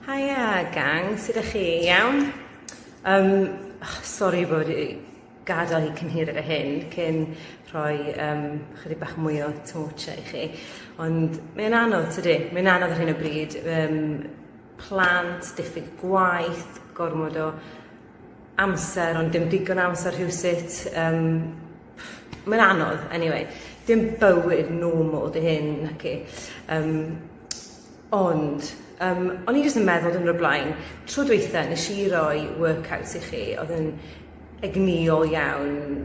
Haia gang, sut ydych chi? Iawn? Sori bod i gadael i cynhyrau hyn cyn rhoi chydig bach mwy o torture i chi. Ond mae'n anodd, tydi? Mae'n anodd ar hyn o bryd. Plant, diffyg gwaith, gormod o amser, ond dim digon amser rhywsut. Mae'n anodd, anyway. Dim bywyd normal dy hyn, naci. Ond o'n i jyst yn meddwl yn o'r blaen, tro dweitha nes i roi workouts i chi, oedd yn egnïol iawn,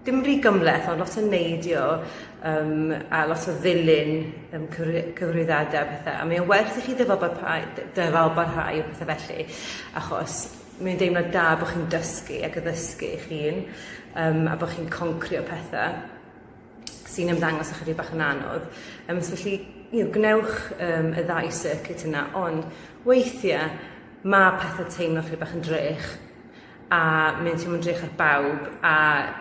dim rhy gymleth, ond lot o neidio a lot o ddilyn cyfrwyddadau a pethau. A mae'n werth i chi dyfalbarhau o pethau felly, achos mae'n deimlad da bod chi'n dysgu ac addysgu eich hun, a bod chi'n concrio pethau sy'n ymddangos ychydig bach yn anodd. Felly, gnewch y ddau circuit yna, ond weithiau mae pethau teimlo chydig bach yn drych, a mae'n teimlo'n drych ar bawb, a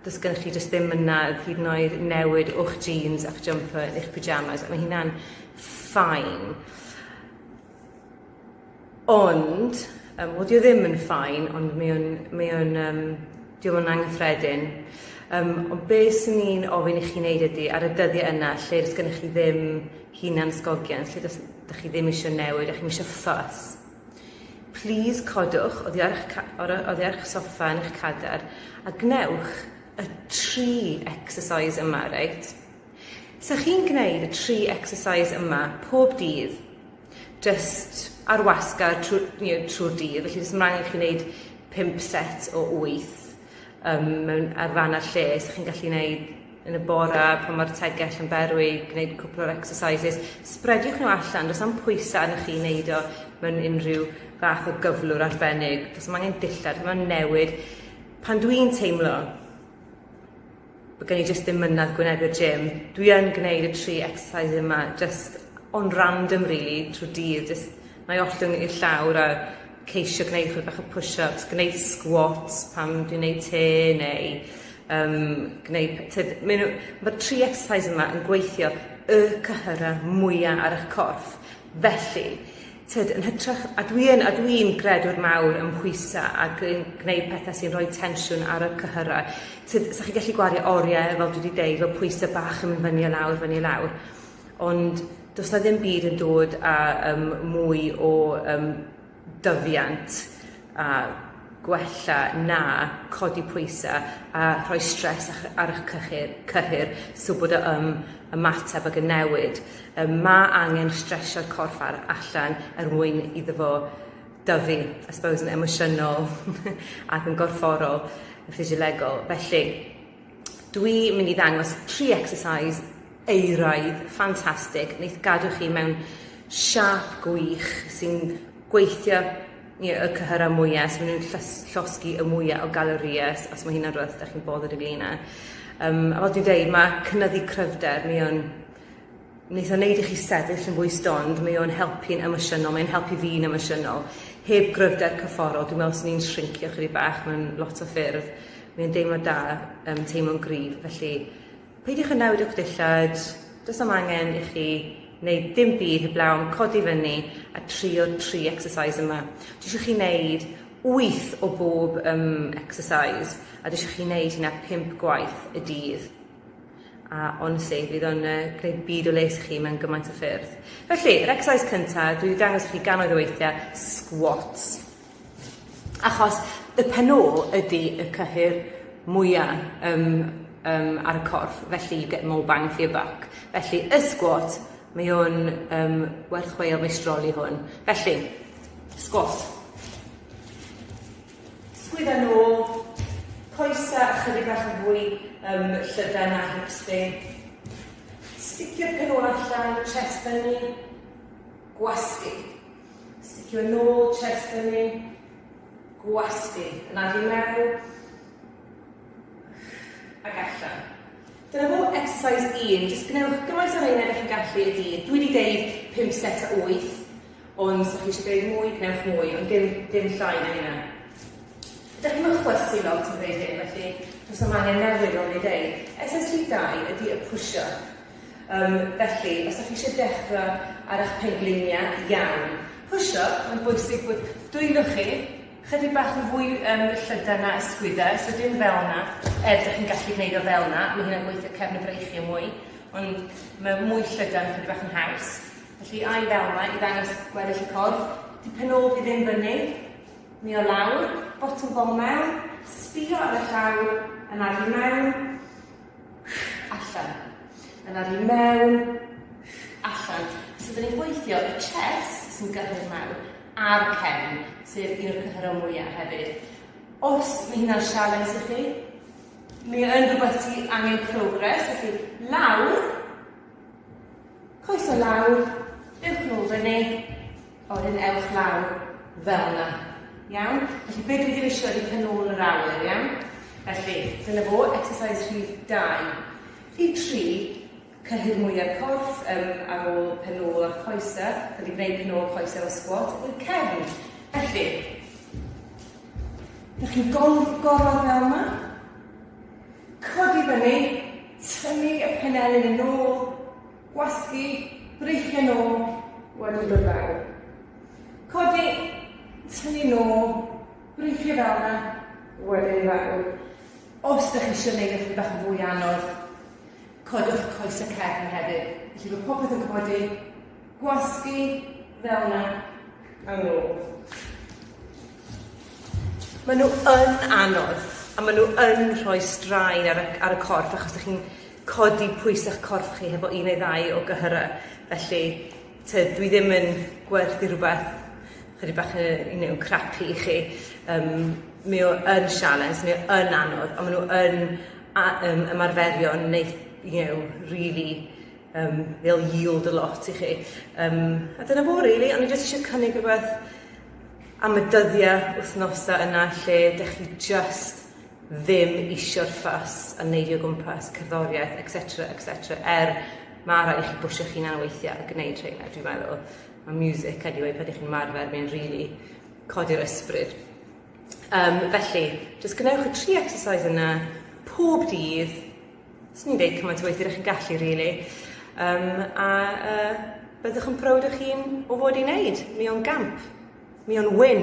does gennych chi jyst ddim yna hyd yn oed newid o'ch jeans a'ch jumper yn eich pyjamas, a mae hynna'n ffain. Ond, wel, di o ddim yn ffain, ond di o'n anghyffredin. Ond beth sy'n ni'n ofyn i chi wneud ydy, ar y dyddiau yna, lle does gennych chi ddim hunan sgogion, lle ydych chi ddim eisiau newid, ydych chi eisiau ffys. Please codwch oddi ar eich soffa yn eich cadar, a gnewch y 3 exercise yma, reit? So chi'n gwneud y 3 exercise yma pob dydd, just ar wasgar trwy'r dydd, felly jyst ymlaen i chi wneud 5 set o 8 ar fan ar lle, so chi'n gallu gwneud yn y bora, pan mae'r tegell yn berwi, gwneud cwpl o'r exercises. Sbrediwch nhw allan, does am pwysau arnoch chi wneud o mewn unrhyw fath o gyflwr arbennig. Does am angen dillad, mae'n newid. Pan dwi'n teimlo bod gen i jyst ddim mynadd gwynebu'r gym, dwi yn gwneud y 3 exercise yma, just on random really, trwy dydd, just na i ollwng i'r llawr a ceisio gwneud chwyd bach o push-ups, gwneud squats pan dwi'n gwneud te, neu mae'r 3 exercise yma yn gweithio y cyhyrau mwyaf ar eich corff. Felly, yn hytrach, a dwi'n gredwr mawr yn pwysau ac yn gwneud pethau sy'n rhoi tensiwn ar y cyhyrau. Sa'ch chi gallu gwario oriau, fel dwi wedi deud, fel pwysau bach yn mynd fyny a lawr. Ond does na ddim byd yn dod â mwy o dyfiant a gwella na codi pwysau a rhoi stres ar eich cyhyr so bod ymateb ag y newid. Mae angen stresio'r corff allan mwyn iddo fo dyfu, I suppose, yn emosiynol ac yn gorfforol, yn ffisiolegol. Felly, dwi'n mynd i ddangos 3 exercise euraidd, ffantastig, wneith gadw chi mewn siap gwych sy'n gweithio y cyhyrau mwyaf, so maen nhw'n llosgu y mwyaf o galoriau, os mae hynna'n rhywbeth ydych chi'n bothered ynglyn â. A fel dwi'n dweud, mae cynyddu cryfder, wneith o'n neud i chi sefyll yn fwy stond, mae o'n helpu'n emosiynol, mae'n helpu fi'n emosiynol. Heb gryfder cyfforol, dwi'n meddwl sy'n ni'n shrincio chydig bach mewn lot o ffyrdd. Mae'n deimlo da, teimlo'n gryf, felly peidiwch yn newid o'ch dillad, does am angen i chi wneud dim byd heblaw am codi fyny a trio'r 3 exercise yma. Dwi eisiau chi wneud 8 o bob exercise, a dwi eisiau chi wneud hynna 5 gwaith y dydd. A honestly, fydd o'n gwneud byd o les chi mewn gymaint o ffyrdd. Felly, yr exercise cyntaf, dwi wedi dangos chi gannoedd o weithiau squats. Achos y penol ydy y cyhyr mwyaf ar y corff, felly you get more bang for your buck. Felly, y squat, mae o'n werth chweil meistroli hwn. Felly, squat. Sgwydda nôl, coesa chydig bach yn fwy llydan a hips fi. Sticio'r penol allan, chest fyny, gwasgu. Sticio nôl, chest fyny, gwasgu. Yna dwi'n meddwl, ac allan. Dyna fo exercise 1, jyst gnewch gymaint o rhain edrych yn gallu y dydd. Dwi wedi deud 5 set o 8, ond os chi eisiau gwneud mwy, gnewch mwy, ond dim llai na hynna. Ydych chi'n chwysu lot yn dweud hyn, felly does am angen newid o'n ei deud. Exercise 2 ydy y push-up. Felly, os ydych chi eisiau dechrau ar eich pengliniau iawn, Push-up, mae'n bwysig bod dwylo chi chydig bach yn fwy llydan na ysgwydau, so dim fel na, ydych chi'n gallu gwneud o fel na, mae hynna'n gweithio cefn y breichiau mwy, ond mae mwy llydan chydig bach yn haws. Felly, ai fel na, i ddangos gweddill y corff, dipyn o fi ddim fyny, mi o lawr, bottom bol mewn, sbio ar y llaw, yn arlu mewn, allan. Yn arlu mewn, allan. So, dyn ni'n gweithio y chest sy'n gyrru'r mewn, a'r cefn, sef un o'r cyhyrau mwyaf hefyd. Os mae hynna'n sialens i chi, mi yn rhywbeth sy'n angen progress, felly lawr, coes o lawr, ewch nôl fyny, oedden ewch lawr fel yna. Iawn? Felly beth dwi wedi eisiau ydy pen ôl yr awyr, iawn? Felly, dyna fo, exercise rhif 2. Rhif 3, cyhyr mwyaf corff ar ôl pen ôl o'r coesau, wedi gwneud pen ôl coesau o squat, yw'r cefn. Felly, ydych chi'n gorfod fel yma, codi fyny, tynnu y penelyn yn ôl, gwasgu, breichio yn ôl, wedyn dod lawr. Codi, tynnu yn ôl, breichio fel yna, wedyn lawr. Os ydych chi eisiau gwneud eich bach yn fwy anodd, codwch coesau cefn hefyd. Felly bod popeth yn codi, gwasgu fel yna, yn ôl. Maen nhw yn anodd, a maen nhw yn rhoi straen ar y corff, achos ydych chi'n codi pwysau'ch corff chi hefo 1 neu 2 o gyhyrau. Felly, dwi ddim yn gwerthu rhywbeth chydig bach yn crapu i chi. Mae o yn sialens, mae o yn anodd, a maen nhw yn ymarferion really, they'll yield a lot i chi. A dyna fo, really, ond i jyst eisiau cynnig rhywbeth am y dyddiau wythnosau yna lle ydych chi just ddim eisiau'r ffys a neidio gwmpas, cerddoriaeth, etc. Mae rai i chi bwysio chi'n anweithiau a gwneud rheina, dwi'n meddwl. Mae music, anyway, pan ydych chi'n marfer, mae'n really codi'r ysbryd. Felly, just gwnewch y 3 exercise yna pob dydd, os ni'n dweud cymaint o weithio ydych chi'n gallu, really. Byddwch yn prowd o'ch chi'n o fod i wneud. Mi o'n gamp. Mi o'n win.